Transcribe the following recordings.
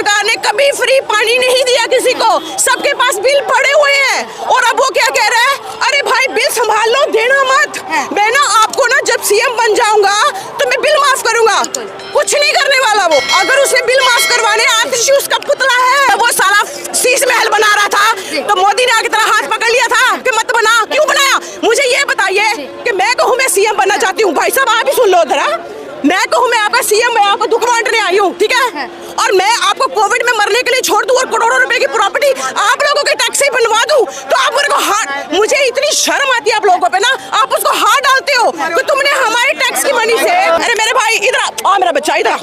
सरकार ने कभी फ्री पानी नहीं दिया किसी को, सबके पास बिल पड़े हुए हैं। और अब वो क्या कह रहा है, अरे भाई बिल संभाल लो, देना मत। मैं ना आपको ना जब सीएम बन जाऊंगा तो मैं बिल माफ करूंगा। कुछ नहीं करने वाला वो। अगर उसने बिल माफ करवाने, आतिशी उसका पुतला है, वो साला शीश महल बना रहा था तो मोदी ने आगे तरह हाथ पकड़ लिया था कि मत बना। क्यों बनाया? मुझे ये बताइए कि मैं कहूँ मैं सीएम बनना चाहती हूँ। भाई साहब आप ही सुन लो जरा, मैं कहूँ मैं आपका सीएम, मैं आपको दुख बांटने आई हूँ, ठीक है? और मैं आपको कोविड में मरने के लिए छोड़ दूं और करोड़ों रुपए की प्रॉपर्टी आप लोगों के टैक्स से बनवा दूं, तो आप मेरे को हाथ, मुझे इतनी शर्म आती है आप लोगों पे ना, आप उसको हाथ डालते हो कि तुमने हमारे टैक्स की मनी से। अरे मेरे भाई इधर आ, मेरा बच्चा इधर आ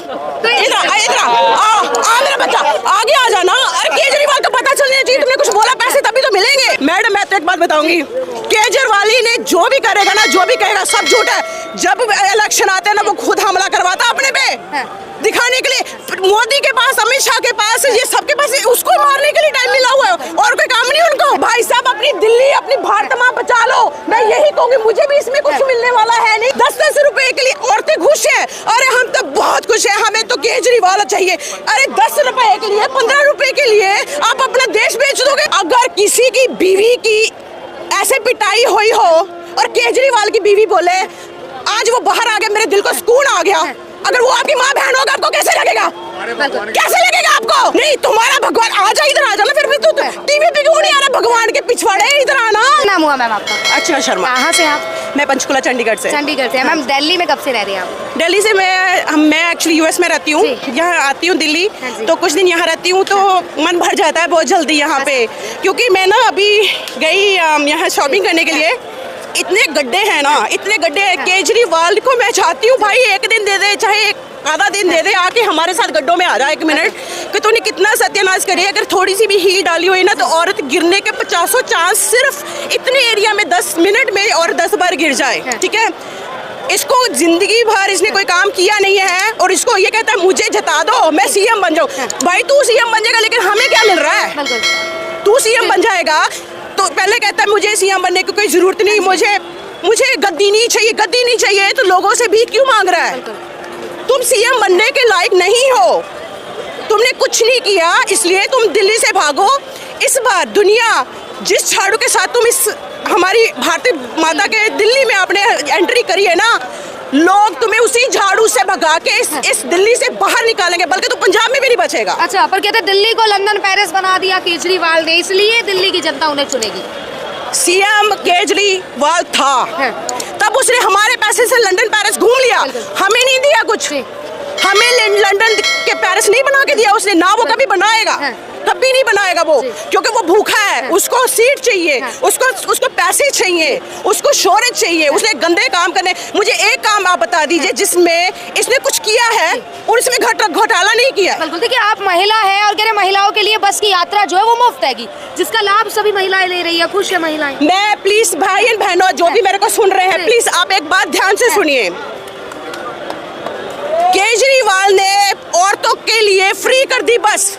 मेरा बच्चा आगे आ जाना। अरे केजरीवाल को पता चलना चाहिए तुमने कुछ बोला, पैसे तभी तो मिलेंगे। मैडम मैं तो एक बात बताऊंगी, केजरीवाल ने जो भी करेगा ना, जो भी कहेगा सब झूठ है। जब इलेक्शन आते हैं ना वो खुद हमला करवाता अपने पे दिखाने के लिए। मोदी के पास, अमित शाह के पास, ये सबके पास उसको मारने के लिए टाइम मिला हुआ है और कोई काम नहीं उनको। भाई साहब अपनी दिल्ली, अपनी भारत माँ बचा लो। मैं यही कहूँगी, मुझे भी इसमें कुछ मिलने वाला है नहीं। 10-10 रुपए के लिए औरतें खुश है। अरे हम तो बहुत खुश है, हमें तो केजरीवाल चाहिए। अरे 10 रुपए के लिए, 15 रुपए के लिए आप अपना देश बेच दोगे। अगर किसी की बीवी की ऐसे पिटाई हुई हो और केजरीवाल की बीवी बोले आज वो बाहर आ गया, मेरे दिल को सुकून आ गया। अगर वो आपकी माँ बहन होगा आपको कैसे लगेगा? कैसे लगेगा आपको? नहीं तुम्हारा भगवान आ जा, इधर आ जाना। फिर भी तू टीवी पे क्यों नहीं आ रहा? भगवान के पिछवाड़े इधर आना। नाम हुआ मैम आपका? अर्चना शर्मा। कहाँ से आप? मैं पंचकुला चंडीगढ़ से। चंडीगढ़ से। मैम दिल्ली में कब से रह रही हैं आप? दिल्ली से मैं एक्चुअली यूएस में रहती हूँ, यहाँ आती हूँ दिल्ली, तो कुछ दिन यहाँ रहती हूँ तो मन भर जाता है बहुत जल्दी यहाँ पे, क्योंकि मैं ना अभी गई यहाँ शॉपिंग करने के लिए। इतने गड्ढे हैं ना, इतने गड्ढे हैं। केजरीवाल को मैं चाहती हूँ भाई एक दिन दे दे, चाहे आधा दिन दे दे, आके हमारे साथ गड्ढों में आ जाए 1 मिनट कि तूने कितना सत्यानाश करी। अगर थोड़ी सी भी हील डाली हुई ना तो औरत गिरने के 50 चांस सिर्फ इतने एरिया में 10 मिनट में और 10 बार गिर जाए, ठीक है? इसको जिंदगी भर इसने कोई काम किया नहीं है और इसको ये कहता है मुझे जिता दो, मैं सीएम बन जाऊँ। भाई तू सीएम बन जाएगा लेकिन हमें क्या मिल रहा है? तू सीएम बन जाएगा तो पहले कहता है मुझे सीएम बनने की कोई जरूरत नहीं, मुझे गद्दी नहीं चाहिए, गद्दी नहीं चाहिए, तो लोगों से भीख क्यों मांग रहा है? तुम सीएम बनने के लायक नहीं हो, तुमने कुछ नहीं किया, इसलिए तुम दिल्ली से भागो। इस बार दुनिया जिस झाड़ू के साथ तुम इस हमारी भारतीय माता के दिल्ली में आपने एंट्री करी है ना, लोग तुम्हें उसी झाड़ू से भगा के इस दिल्ली से बाहर निकालेंगे, बल्कि तो पंजाब में भी नहीं बचेगा। अच्छा, पर कहते दिल्ली को लंदन पेरिस बना दिया केजरीवाल ने, इसलिए दिल्ली की जनता उन्हें चुनेगी। सीएम केजरीवाल था तब उसने हमारे पैसे से लंदन पेरिस घूम लिया, हमें नहीं दिया कुछ। हमें लंदन के पेरिस नहीं बना के दिया उसने, ना वो कभी बनाएगा, कभी नहीं बनाएगा वो, क्योंकि वो भूखा है। उसको सीट चाहिए, उसको पैसे चाहिए, उसको शोहरत चाहिए, उसने गंदे काम करने। मुझे एक काम आप बता दीजिए जिसमें इसने कुछ किया है और इसमें घोटाला नहीं किया। बिल्कुल। देखिए आप महिला है और कह रहे महिलाओं के लिए बस की यात्रा जो है वो मुफ्त है, जिसका लाभ सभी महिलाएं ले रही है, खुश है महिलाएं। मैं प्लीज भाई एंड बहनों जो भी मेरे को सुन रहे हैं, प्लीज आप एक बात ध्यान से सुनिए। केजरीवाल ने औरतों के लिए फ्री कर दी बस।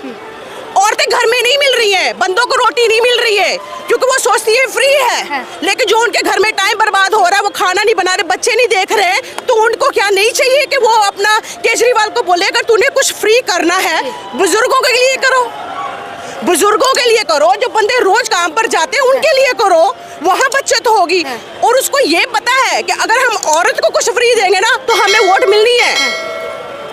औरतें घर में नहीं मिल रही है, बंदों को रोटी नहीं मिल रही है, क्योंकि वो सोचती है फ्री है। लेकिन जो उनके घर में टाइम बर्बाद हो रहा है, वो खाना नहीं बना रहे, बच्चे नहीं देख रहे, तो उनको क्या नहीं चाहिए कि वो अपना केजरीवाल को बोले अगर तूने कुछ फ्री करना है बुजुर्गों के लिए करो, बुजुर्गों के लिए करो, जो बंदे रोज काम पर जाते हैं उनके लिए करो, वहाँ बचत होगी। और उसको ये पता है कि अगर हम औरत को कुछ फ्री देंगे ना तो हमें वोट मिलनी है।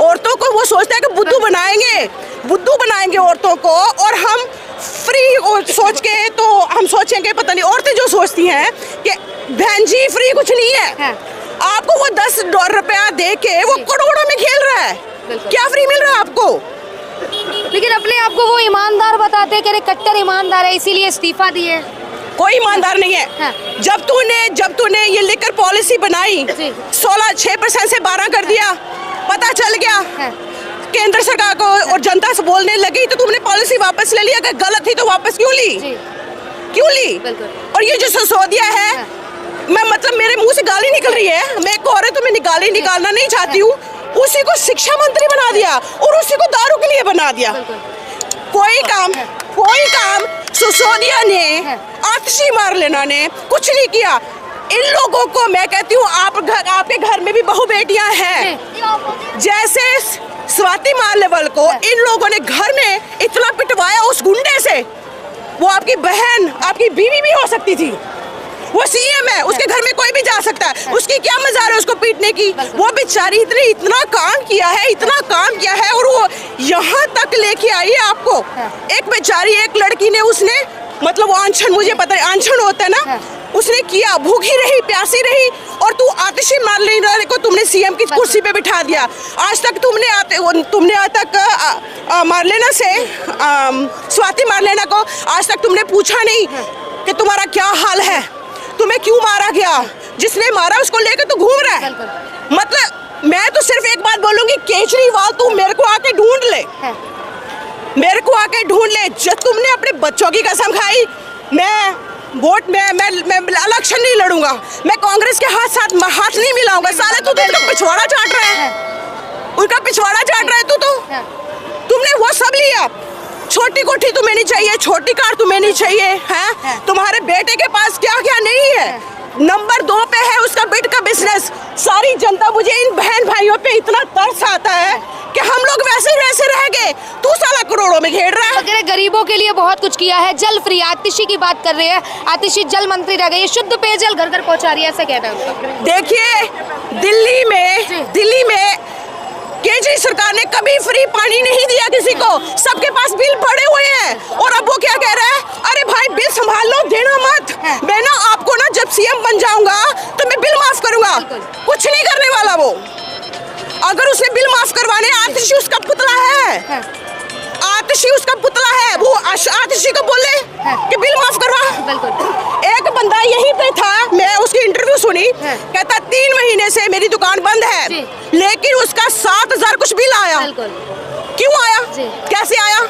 औरतों को वो सोचता है कि बुद्धू बनाएंगे औरतों को, और हम फ्री सोच के तो हम सोचेंगे पता नहीं। औरतें जो सोचती हैं कि बहन जी फ्री कुछ नहीं है, आपको वो 10 रुपया दे के वो करोड़ों में खेल रहा है, क्या फ्री मिल रहा है आपको? लेकिन अपने आप को वो ईमानदार बताते हैं कि कट्टर ईमानदार है इसीलिए इस्तीफा दिए। कोई ईमानदार नहीं है। जब तूने ये लिकर पॉलिसी बनाई 6% से 12 कर दिया, पता चल गया केंद्र सरकार को और जनता से बोलने लगी तो तुमने पॉलिसी वापस ले लिया। अगर गलत थी तो वापस क्यों ली? और ये जो सिसोदिया है, मैं मतलब मेरे मुंह से गाली निकल रही है, मैं एक औरत तो मैं गाली निकालना नहीं चाहती हूँ, उसी को शिक्षा मंत्री बना दिया और उसी को दारू के लिए बना दिया। कोई काम सिसोदिया ने, आतिशी मारलेना ने कुछ नहीं किया। इन लोगों को मैं कहती हूँ आपके घर में भी बहु बेटियां हैं, जैसे स्वाति मालेवाल को इन लोगों ने घर में आपकी बहन, आपकी बीवी भी हो सकती थी। वो सीएम है, उसके घर में कोई भी जा सकता है, उसकी क्या मजाल है उसको पीटने की। वो बेचारी इतना काम किया है, इतना काम किया है, और वो यहाँ तक लेके आई है आपको। एक बेचारी, एक लड़की ने, उसने मतलब वो अनशन, मुझे पता है अनशन होता है ना, उसने किया, भूखी रही, प्यासी रही, और तू आतिशी मारलेना को तुमने सीएम की कुर्सी पे बिठा दिया। आज तक तुमने आज तक मारलेना से स्वाति मारलेना को आज तक तुमने पूछा नहीं कि तुम्हारा क्या हाल है, तुम्हें क्यों मारा गया। जिसने मारा उसको लेकर तू घूम रहा है। मतलब मैं तो सिर्फ एक बात बोलूंगी, केजरीवाल तू मेरे को आके ढूंढ ले, मेरे को आके ढूंढ ले। जब तुमने अपने बच्चों की कसम खाई, मैं वोट में मैं इलेक्शन नहीं लड़ूंगा, मैं कांग्रेस के हाथ नहीं मिलाऊंगा। साले तू तो उनका पिछवाड़ा चाट रहा है, उनका पिछवाड़ा चाट रहा है तू। तुमने वो सब लिया। छोटी कोठी तुम्हें नहीं चाहिए, छोटी कार तुम्हें नहीं चाहिए, हैं? तुम्हारे बेटे के पास क्या क्या नहीं है। नंबर 2 पे है उसका बिड का बिजनेस। सारी जनता, मुझे इन बहन भाइयों पे इतना तरस आता है कि हम लोग वैसे रह गए, तू साला करोड़ों में घेर रहा है। गरीबों के लिए बहुत कुछ किया है। जल फ्री, आतिशी की बात कर रहे हैं, आतिशी जल मंत्री रह गई, शुद्ध पेयजल घर घर पहुंचा रही है, ऐसा कहना है। देखिए दिल्ली में केजरी सरकार ने कभी फ्री पानी नहीं दिया किसी को, सबके पास बिल पड़े हुए हैं। और अब वो क्या कह रहा है, अरे भाई बिल संभाल लो, देना मत। मैं ना आपको ना जब सीएम बन जाऊंगा तो मैं बिल माफ करूंगा। कुछ नहीं करने वाला वो। अगर उसने बिल माफ करवाने, आतिशी उसका पुतला है, आतिशी उसका पुतला है, वो आतिशी को बोले कि बिल माफ करवा। एक बंदा यहीं पे था, मैं उसकी इंटरव्यू सुनी, कहता 3 महीने से मेरी दुकान बंद है, लेकिन उसका 7,000 कुछ बिल आया। क्यों आया, कैसे आया?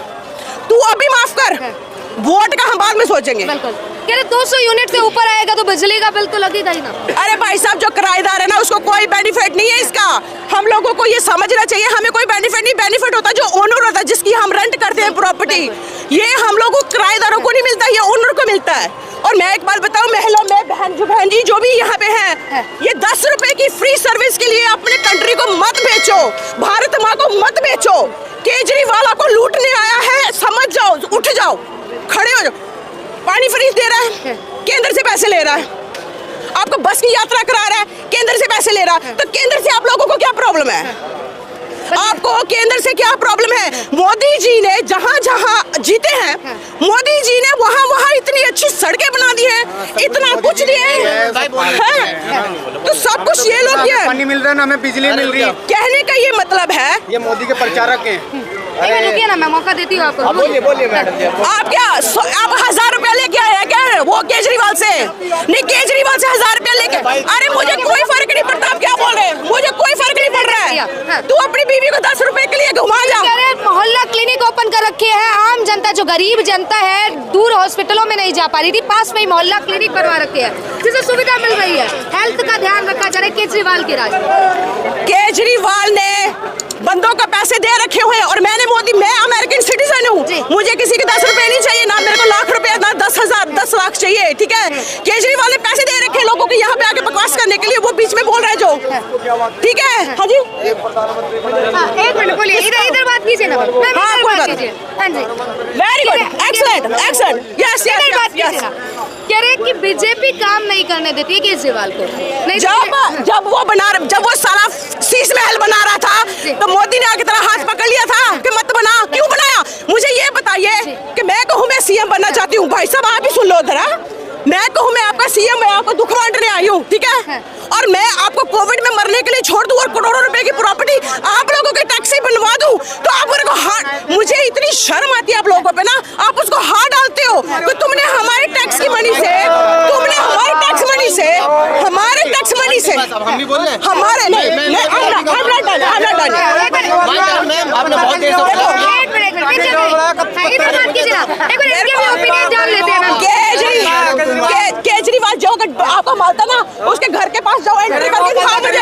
तू अभी माफ कर, वोट का हम बाद में सोचेंगे। कह रहे 200 यूनिट से ऊपर आएगा तो बिजली का बिल तो लगेगा ही ना। अरे भाई साहब, जो किराएदार है ना उसको कोई बेनिफिट नहीं है इसका। हम लोगों को ये समझना चाहिए, हमें कोई बेनिफिट नहीं, बेनिफिट होता जो ओनर होता है, जिसकी हम रेंट करते हैं प्रॉपर्टी। ये हम लोगों को किराएदारों को नहीं मिलता, ये ओनर को मिलता है। और मैं एक बात बताऊं, महिला में बहन जी जो भी यहाँ पे हैं, ये 10 रुपए की फ्री सर्विस के लिए अपने कंट्री को मत बेचो, भारत माँ को मत बेचो। केजरीवाल को लूटने आया है, समझ जाओ, उठ जाओ, खड़े हो जाओ। पानी फ्री दे रहा है, केंद्र से पैसे ले रहा है। आपको बस की यात्रा करा रहा है, केंद्र से पैसे ले रहा है। तो केंद्र से आप लोगों को क्या प्रॉब्लम है? आपको केंद्र से क्या प्रॉब्लम है? मोदी जी ने जहां जीते हैं, मोदी जी ने वहां इतनी अच्छी सड़कें बना दी हैं, इतना कुछ दिए हैं, तो सब कुछ ये लोग किया। पानी मिल रहा है ना, हमें बिजली मिल रही है। कहने का ये मतलब है, ये मोदी के प्रचारक हैं। रुकिए ना, मैं मौका देती हूँ आपको। बोलिए मैडम। आप क्या आप 1000 रुपया लेके आए हैं क्या वो केजरीवाल से? नहीं, केजरीवाल से 1000 रुपया लेके। अरे मुझे कोई फर्क नहीं पड़ता आप क्या बोल रहे हैं, मुझे कोई फर्क नहीं पड़ रहा है। तू अपनी बीवी को 10 रुपए के लिए घुमा जा। मोहल्ला क्लिनिक ओपन कर रखे हैं, आम जनता जो गरीब जनता है दूर हॉस्पिटलों में नहीं जा पा रही थी, पास में ही मोहल्ला क्लिनिक बनवा रखे हैं, जिससे सुविधा मिल रही है, हेल्थ का ध्यान रखा जा रहा है केजरीवाल के राज। केजरीवाल ने बंदों को पैसे दे रखे हुए हैं, और मैं अमेरिकन सिटीजन हूँ, मुझे किसी के 10 रुपए नहीं चाहिए, ना मेरे को लाख रुपए, ना 10 लाख चाहिए, ठीक है? केजरीवाल ने पैसे दे रखे हैं लोगों को यहाँ पे आके बकवास करने के लिए, वो बीच में बोल रहा है जो, ठीक है? हाँ जी, एक मिनट बोलिए, इधर बात कीजिए ना। हाँ, कोई बात कीजिए। हाँ जी, वेरी गुड, एक्सेलेंट, यस इधर बात कीजिए ना। कह रहे कि बीजेपी काम नहीं करने देती है केजरीवाल को। जब वो साला शीश महल बना रहा था, तो मोदी ने आके तेरा हाथ पकड़ लिया था कि मत बना। क्यों बनाया? मुझे ये बताइए कि मैं कहूँ मैं सीएम बनना चाहती हूँ, भाई साहब आप ही सुन लो जरा, मैं कहूँ मैं आपका सीएम, मैं आपको दुख बांटने आई हूँ, ठीक है? और मैं आपको कोविड में मरने के लिए छोड़ दूं और करोड़ों रुपए की प्रॉपर्टी आप लोगों के टैक्स से बनवा दूं, तो आप मेरे को हाथ, मुझे इतनी शर्म आती है आप लोगों पे ना, आप उसको हाथ डालते हो कि तुमने हमारे टैक्स की मनी से, हमारे टैक्स मनी से हम भी बोल रहे हैं, हमारे नहीं, आपने बहुत देर से केजरीवाल जो आपको मालता ना, उसके घर के पास जाओ, एंट्री करके दिखाओ मुझे,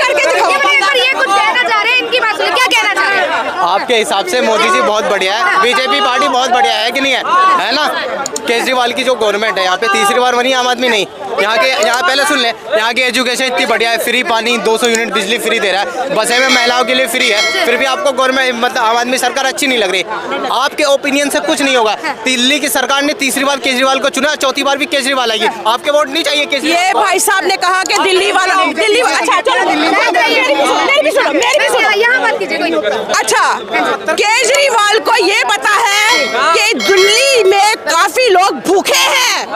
करके दिखाओ। ये कुछ कहना चाह रहे हैं, इनकी बात सुनिए, क्या कहना चाह रहे हैं? आपके हिसाब से मोदी जी बहुत बढ़िया है, बीजेपी पार्टी बहुत बढ़िया है कि नहीं है? है ना? केजरीवाल की जो गवर्नमेंट है यहाँ पे तीसरी बार बनी, आम आदमी नहीं, यहाँ पहले सुन ले, यहाँ की एजुकेशन इतनी बढ़िया है, फ्री पानी, 200 यूनिट बिजली फ्री दे रहा है, बसें में महिलाओं के लिए फ्री है, फिर भी आपको गवर्नमेंट मतलब आम आदमी सरकार अच्छी नहीं लग रही। आपके ओपिनियन से कुछ नहीं होगा। दिल्ली की सरकार ने तीसरी बार केजरीवाल को चुना, चौथी बार भी केजरीवाल आएगी, आपके वोट नहीं चाहिए केजरीवाल। ये भाई साहब ने कहा कि दिल्ली वाला अच्छा चलो मेरी भी सुनो अच्छा, केजरीवाल को ये पता है कि दिल्ली में काफी लोग भूखे हैं,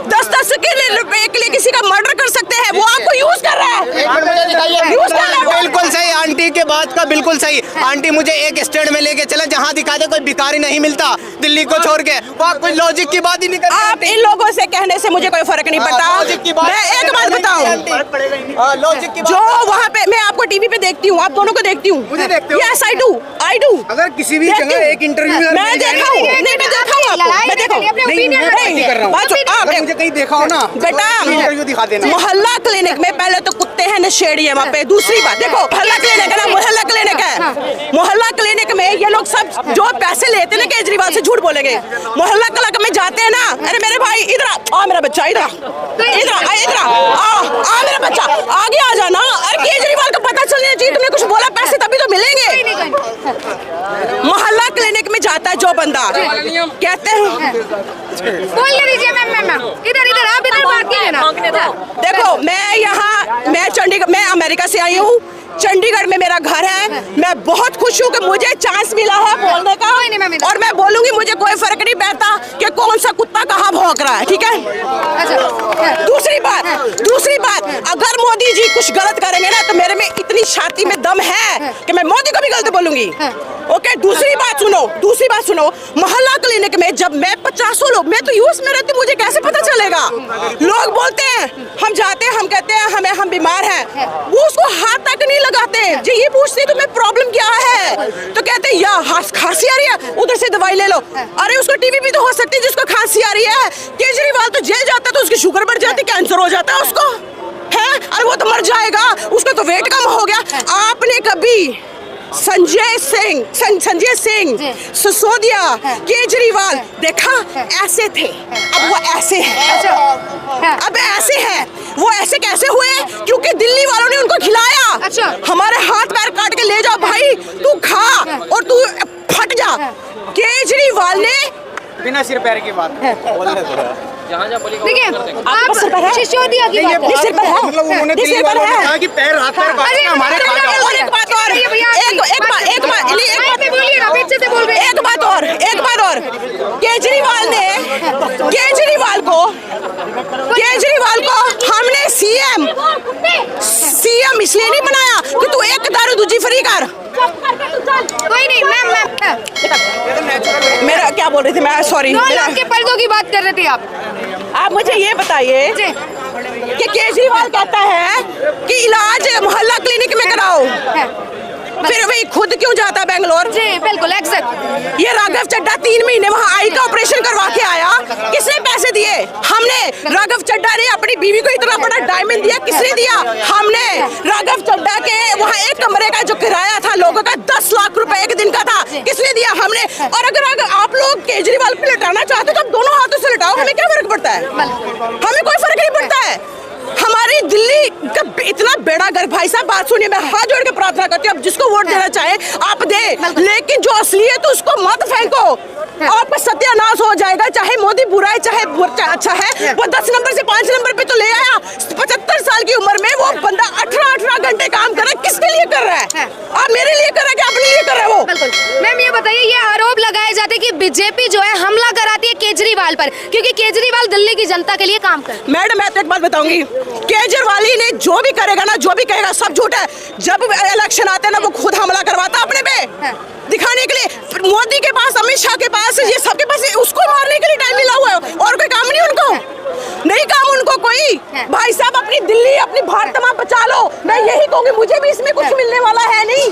10-10 रुपए के लिए किसी का मर्डर कर सकते हैं, वो आपको यूज कर रहा है। यूज कर रहा है। बिल्कुल सही आंटी के बात का बिल्कुल सही। आंटी मुझे एक स्टेट में लेके चले जहाँ दिखा दे कोई भिखारी नहीं मिलता, दिल्ली को छोड़ के, वहाँ कोई लॉजिक की बात ही नहीं करते। आप इन लोगों से कहने से मुझे कोई फर्क नहीं पड़ता। मैं एक बात बताऊं, लॉजिक की जो वहाँ पे मैं आपको टीवी पे देखती हूँ, आप दोनों को देखती हूँ। मुझे देखते हो? Yes, I do। अगर किसी भी जगह एक इंटरव्यू में मैं देखा हूँ, नहीं मैं देखा हूँ आपको, मैं देखा हूँ, मुझे कहीं देखा हो ना बेटा, इंटरव्यू दिखा देना। मोहल्ला क्लिनिक में पहले तो कुत्ते हैं नशेड़ी है वहाँ पे। दूसरी बात देखो, मोहल्ला क्लिनिक है ना, मोहल्ला क्लिनिक है, मोहल्ला क्लिनिक में ये लोग सब जो पैसे लेते हैं ना केजरीवाल से, झूठ बोलेंगे। मोहल्ला क्लिनिक में जाते हैं ना, अरे मेरे भाई इधर आ मेरा बच्चा, इधर आ मेरा बच्चा, आगे आ जाना। अरे केजरीवाल को पता चलना चाहिए तुमने कुछ बोला, पैसे तभी तो मिलेंगे। मोहल्ला क्लिनिक में जाता है जो बंदा, कहते हैं बोल लीजिए मैम इधर आप इधर बात कीजिए ना। देखो मैं चंडीगढ़, मैं अमेरिका से आई हूँ, चंडीगढ़ में मेरा घर है, मैं बहुत खुश हूँ कि मुझे चांस मिला है बोलने का, और मैं बोलूंगी, मुझे कोई फर्क नहीं पड़ता कि कौन सा कुत्ता कहाँ भौंक रहा है, ठीक है। दूसरी बात, अगर मोदी जी कुछ गलत करेंगे ना तो मेरे में इतनी छाती में दम है कि मैं मोदी को भी गलत बोलूंगी। ओके, दूसरी बात सुनो, मोहल्ला क्लिनिक में जब मैं 50 लोग, मैं तो यूएस में रहती, मुझे कैसे पता चलेगा? लोग बोलते हैं, हम जाते हैं, हम कहते हैं हम बीमार हैं, वो उसको हाथ तक नहीं लगाते। जो ये पूछते तुम्हें प्रॉब्लम क्या है, तो कहते हैं या खांसी आ रही है, उधर से दवाई ले लो। अरे उसको टीबी भी तो हो सकती है जिसको खांसी आ रही है। केजरीवाल तो जेल जाता है तो उसकी शुगर बढ़ जाती, कैंसर हो जाता है उसको, है? अरे वो तो मर जाएगा, उसका तो वेट कम हो गया। आपने कभी संजय सिंह, सिसोदिया, केजरीवाल देखा ऐसे थे, अब वो ऐसे हैं। अब ऐसे हैं, वो ऐसे कैसे हुए? क्योंकि दिल्ली वालों ने उनको खिलाया। हमारे हाथ पैर काट के ले जाओ भाई, तू खा और तू फट जा। केजरीवाल ने बिना सिर पैर की बात देखिए, आप सिसोदिया की बात सिर पर है, मतलब उन्होंने दिल्ली वालों ने कहा कि पैर हाथ पैर काट के हमारे खा जाओ। एक बात और, केजरीवाल को हमने सीएम इसलिए नहीं बनाया कि तू एक दारू दूजी फ्री कर। कोई नहीं मैम, मेरा क्या बोल रही थी मैं, सॉरी, आपके पर्दों की बात कर रहे थे आप मुझे ये बताइए कि केजरीवाल कहता है कि इलाज मोहल्ला क्लिनिक में कराओ, फिर वही खुद क्यों जाता बेंगलोर? जी बिल्कुल एग्जैक्ट। ये राघव चड्ढा 3 महीने वहाँ आई का ऑपरेशन करवा के आया, किसने पैसे दिए? हमने। राघव चड्ढा ने अपनी बीवी को इतना बड़ा डायमंड दिया, किसने दिया? हमने। राघव चड्ढा के वहाँ एक कमरे का जो किराया था लोगों का 10 लाख रुपए एक दिन का था, किसने दिया? हमने। और अगर आप लोग केजरीवाल पे लटाना चाहते हो तो दोनों हाथों से लटाओ, हमें क्या फर्क पड़ता है? हमें कोई फर्क नहीं पड़ता है। हमारी दिल्ली का इतना बेड़ा गर्क, भाई साहब बात सुनिए, मैं हाथ जोड़ के प्रार्थना करती हूँ, आप जिसको वोट देना चाहे आप दे, लेकिन जो असली है तो उसको मत फेंको, आपका सत्यानाश हो जाएगा। चाहे मोदी बुरा है चाहे अच्छा है, वो 10 नंबर से 5 नंबर पे तो ले आया। 75 साल की उम्र में वो बंदा 18 घंटे काम कर रहा है, किसके लिए कर रहा है? आप मेरे लिए कर रहा है कि अपने लिए कर रहा है वो? बिल्कुल। मैम ये बताइए, ये आरोप लगाए जाते हैं कि बीजेपी जो है हमला कराती है केजरीवाल पर, क्योंकि केजरीवाल दिल्ली की जनता के लिए काम कर। मैडम मैं तो एक बात बताऊंगी, केजरीवाल ने जो भी करेगा ना, जो भी कहेगा सब झूठ है। जब इलेक्शन आते हैं ना, वो खुद हमला करवाता अपने पे दिखाने के लिए। मोदी के पास, अमित शाह के पास, ये सबके पास उसको मारने के लिए टाइम मिला हुआ है, और कोई काम नहीं उनको, नहीं काम उनको कोई। भाई साहब अपनी दिल्ली, अपनी भारत माँ बचा लो, मैं यही कहूँगी। मुझे भी इसमें कुछ मिलने वाला है नहीं।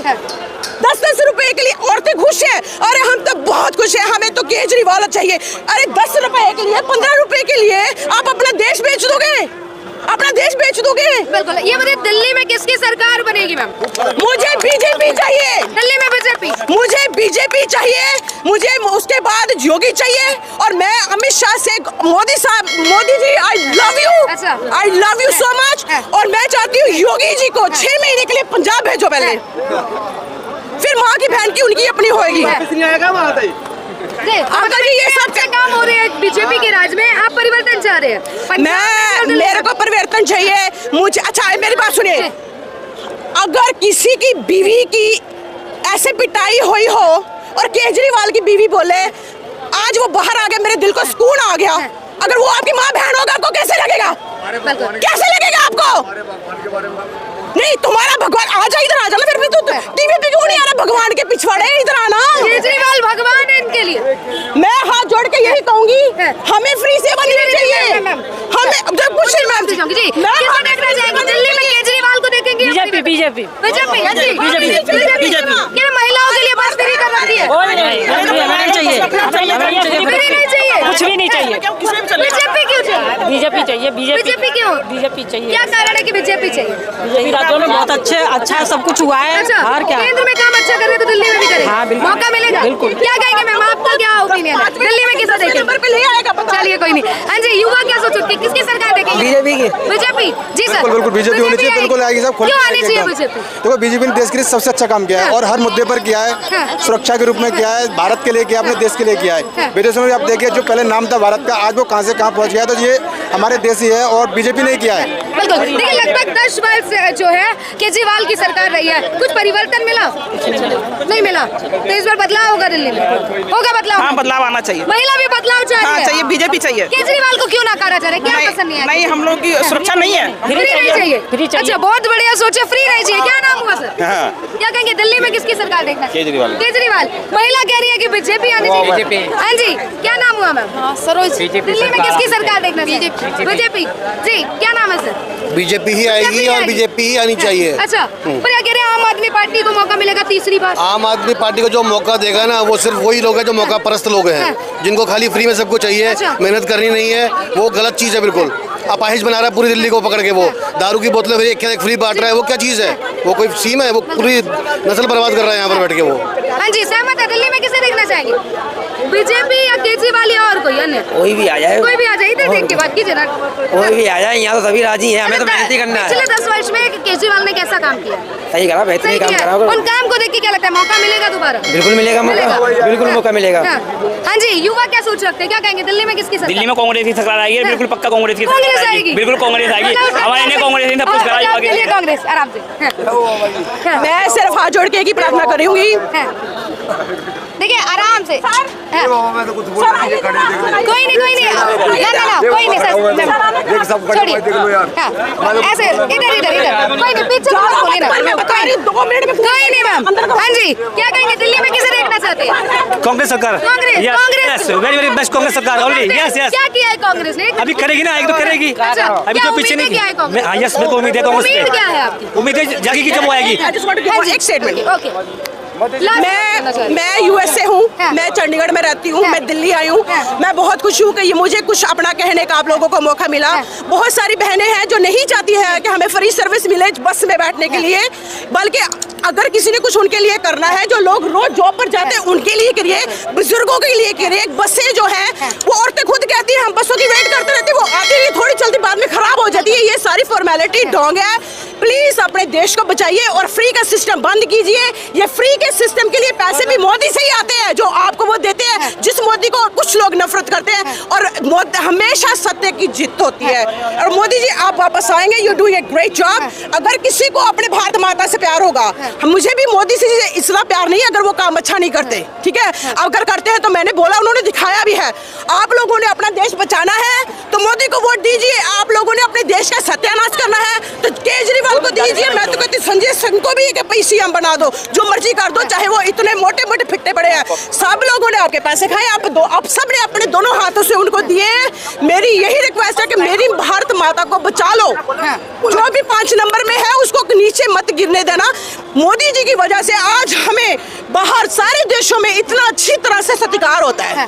10-10 रुपए के लिए औरतें खुश है, अरे हम तो बहुत खुश है, हमें तो केजरीवाल चाहिए। अरे 10 रुपए के लिए, 15 रुपए के लिए आप अपना देश बेच दोगे, अपना देश बेच दोगे? बिल्कुल। ये बताइए, दिल्ली में किसकी सरकार बनेगी मैम? मुझे बीजेपी चाहिए। दिल्ली में बीजेपी? मुझे बीजेपी बीजेपी चाहिए, मुझे उसके बाद योगी चाहिए, और मैं अमित शाह से मोदी साहब, Modi ji I love you so much, और मैं चाहती हूँ योगी जी को 6 महीने के लिए पंजाब भेजो पहले, फिर माँ की बहन की उनकी अपनी होगी। अगर ये सब काम हो रहे हैं बीजेपी के राज में, आप परिवर्तन चाह रहे हैं? मेरे को परिवर्तन चाहिए, मुझे अच्छा मेरी बात सुनिए, अगर किसी की बीवी की ऐसे पिटाई हुई हो और केजरीवाल की बीवी बोले आज वो बाहर आ गया, मेरे दिल को सुकून आ गया, अगर वो आपकी माँ बहन होगा आपको कैसे लगेगा? कैसे लगेगा आपको? नहीं, तुम्हारा भगवान आ जा, इधर आ जाना, फिर भी तू टीवी पे क्यों नहीं आ रहा? भगवान के पिछवाड़े इधर आना। केजरीवाल भगवान है इनके लिए। मैं हाथ जोड़ के यही कहूंगी, हमें फ्री सेवा नहीं चाहिए, हमें जब कुछ जी किसको देखना चाहेंगे? दिल्ली में केजरीवाल को देखेंगे? बीजेपी क्या महिलाओं के लिए बस फ्री कर रखी है? नहीं चाहिए, कुछ भी नहीं चाहिए। बीजेपी क्यों चाहिए? बीजेपी चाहिए, बीजेपी क्यों? बीजेपी चाहिए। क्या कारण है कि बीजेपी चाहिए? बीजेपी राज्यों में बहुत अच्छा सब कुछ हुआ है। अच्छा, और क्या केंद्र में काम अच्छा कर रहे तो दिल्ली में भी करें। हाँ, बिल्कुल। मौका मिलेगा? बिल्कुल। क्या कहेंगे मैम, आपका क्या ओपिनियन है? दिल्ली में किसे देखेंगे? चलिए कोई नहीं। हाँ जी, युवा क्या सोच सकते हैं, किसकी सरकार देखेंगे? बीजेपी की। बीजेपी जी सर, बिल्कुल बीजेपी होनी चाहिए, बिल्कुल आएगी सब। क्यों आनी चाहिए बीजेपी? देखो बीजेपी ने देश के लिए सबसे अच्छा काम किया है, और हर मुद्दे पर किया है, सुरक्षा के रूप में किया है, भारत के लिए किया, अपने देश के लिए किया है। विदेशों में आप देखिए, जो पहले नाम था भारत का, आज वो कहां से कहां पहुंच गया, तो ये हमारे देश ही है, और बीजेपी ने किया है। बिल्कुल। देखिए लगभग 10 वर्ष जो है केजरीवाल की सरकार रही है, कुछ परिवर्तन मिला? नहीं मिला। तो इस बार बदलाव होगा दिल्ली में? होगा बदलाव? हाँ, बदलाव आना चाहिए। महिला भी बदलाव चाहिए? बीजेपी चाहिए। केजरीवाल को क्यों नकारा जा रहा है? क्या पसंद नहीं है? नहीं, हम लोग की सुरक्षा नहीं है। फ्री नहीं चाहिए? अच्छा, बहुत बढ़िया सोचे, फ्री नहीं चाहिए। क्या नाम हुआ सर? क्या कहेंगे, दिल्ली में किसकी सरकार देखना? केजरीवाल। महिला कह रही है कि बीजेपी आनी चाहिए। हाँ जी, क्या नाम हुआ मैम? सरोज। दिल्ली में किसकी सरकार देखना? बीजेपी जी। क्या नाम है सर? बीजेपी ही आएगी, और बीजेपी ही आनी चाहिए। अच्छा, पर क्या कह रहे हैं, आम आदमी पार्टी को मौका मिलेगा तीसरी बार? आम आदमी पार्टी को जो मौका देगा ना, वो सिर्फ वही लोग हैं जो मौका परस्त लोग हैं, जिनको खाली फ्री में सब कुछ चाहिए, मेहनत करनी नहीं है। वो गलत चीज़ है बिल्कुल। अपाहिज बना रहा है पूरी दिल्ली को पकड़ के, वो दारू की बोतलें एक फ्री बांट रहा है, वो क्या चीज़ है? वो कोई स्कीम है? वो पूरी नस्ल बर्बाद कर रहा है यहाँ पर बैठ के वो। हाँ जी, सहमत है। दिल्ली में किसे देखना चाहेंगे, बीजेपी या केजरीवाल या और कोई अन्य? कोई भी आ जाए, कोई भी आ जाए। इधर देख के बात कीजिए ना। कोई भी आ जाए, यहाँ तो सभी राजी हैं, हमें तो मेहनत ही करना है। पिछले 10 वर्ष में केजरीवाल ने कैसा काम किया? सही करा, बेहतरीन काम करा। उन काम को देख के क्या लगता है, मौका मिलेगा दोबारा? बिल्कुल मिलेगा मौका, बिल्कुल मौका मिलेगा। हाँ जी, युवा क्या सोच रखते हैं, क्या कहेंगे, दिल्ली में किसकी सरकार? दिल्ली में कांग्रेस की सरकार आएगी, बिल्कुल पक्का कांग्रेस की कांग्रेस आएगी। बिल्कुल कांग्रेस आएगी, हमारे ने कांग्रेस ने सब कुछ कराई आगे। कांग्रेस आराम से। मैं सिर्फ हाथ जोड़ के एक ही प्रार्थना करूंगी, देखिए आराम से। कोई नहीं ना, कोई नहीं सर, छोड़िए। ऐसे इधर कोई नहीं, पीछे बोलिए ना। 2 मिनट में कोई नहीं मैम। हाँ जी, क्या कहेंगे, दिल्ली में किसे देखना चाहते हैं? कांग्रेस सरकार। कांग्रेस वेरी बेस्ट कांग्रेस सरकार ओनली। Yes yes. क्या किया है कांग्रेस ने? अभी करेगी ना, एक तो करेगी। अभी तो पीछे नहीं किया है कांग्रेस। हाँ यस, मेरे को उम्मीद है कांग्रेस पे। उम्मीद क्या है आपकी? उम्मीद है जागेगी जब वो आएगी। एक स्टेटमेंट। ओके। मैं यूएस से हूँ, मैं चंडीगढ़ में रहती हूँ, मैं दिल्ली आई हूँ। मैं बहुत खुश हूँ कि ये मुझे कुछ अपना कहने का आप लोगों को मौका मिला। बहुत सारी बहनें हैं जो नहीं चाहती हैं कि हमें फ्री सर्विस मिले बस में बैठने के लिए, बल्कि अगर किसी ने कुछ उनके लिए करना है, जो लोग रोज जॉब पर जाते हैं उनके लिए करिए, बुजुर्गों के लिए करिए। बसें जो है वो औरतें खुद कहती हैं हम बसों की वेट करते रहते, वो आती नहीं, थोड़ी चलती बाद में खराब हो जाती है। ये सारी फॉर्मेलिटी ढोंग है। प्लीज अपने देश को बचाइए और फ्री का सिस्टम बंद कीजिए। ये फ्री के सिस्टम के लिए पैसे भी मोदी से ही आते हैं, जो आपको वो देते हैं, जिस मोदी को कुछ लोग नफरत करते हैं। और हमेशा सत्य की जीत होती है। और मोदी जी आप वापस आएंगे, you do a great job. अगर किसी को अपने भारत माता से प्यार होगा, मुझे भी मोदी से इतना प्यार नहीं है अगर वो काम अच्छा नहीं करते, ठीक है। अगर करते हैं तो मैंने बोला, उन्होंने दिखाया भी है। आप लोगों ने अपना देश बचाना है तो मोदी को वोट दीजिए। आप लोगों ने अपने देश का सत्यानाश करना है तो केजरीवाल को दीजिए। मैं तो कहती संजय सिंह को भी सीएम बना दो, जो मर्जी कर दो, चाहे वो इतने मोटे मोटे फिट्टे पड़े हैं। सब लोगों ने आपके पैसे खाए, आप सब ने अपने दोनों हाथों से उनको दिए। मेरी यही रिक्वेस्ट है कि मेरी भारत माता को बचा लो। जो भी 5 नंबर में है उसको नीचे मत गिरने देना। मोदी जी की वजह से आज हमें बाहर सारे देशों में इतना अच्छी तरह से सत्कार होता है।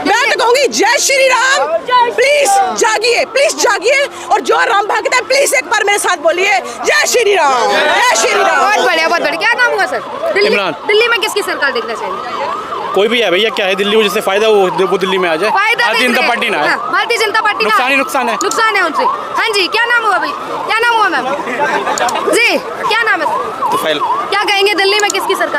मैं तो कहूंगी जय श्री राम, प्लीज जागिए और जो राम भक्त है प्लीज एक बार मेरे साथ बोलिए जय श्री राम, जय श्री राम। बहुत बढ़िया। क्या नाम हुआ सर? इमरान। दिल्ली में किसकी सरकार देखना चाहिए? कोई भी है भैया, क्या है दिल्ली को जिससे फायदा वो दिल्ली में आ जाए। भारतीय जनता पार्टी ना है, भारतीय जनता पार्टी नुकसान ही नुकसान है, नुकसान है उनसे। हाँ जी, क्या नाम हुआ भाई? क्या नाम हुआ मैम जी? क्या नाम है? तुफैल। क्या कहेंगे दिल्ली में किसकी सरकार?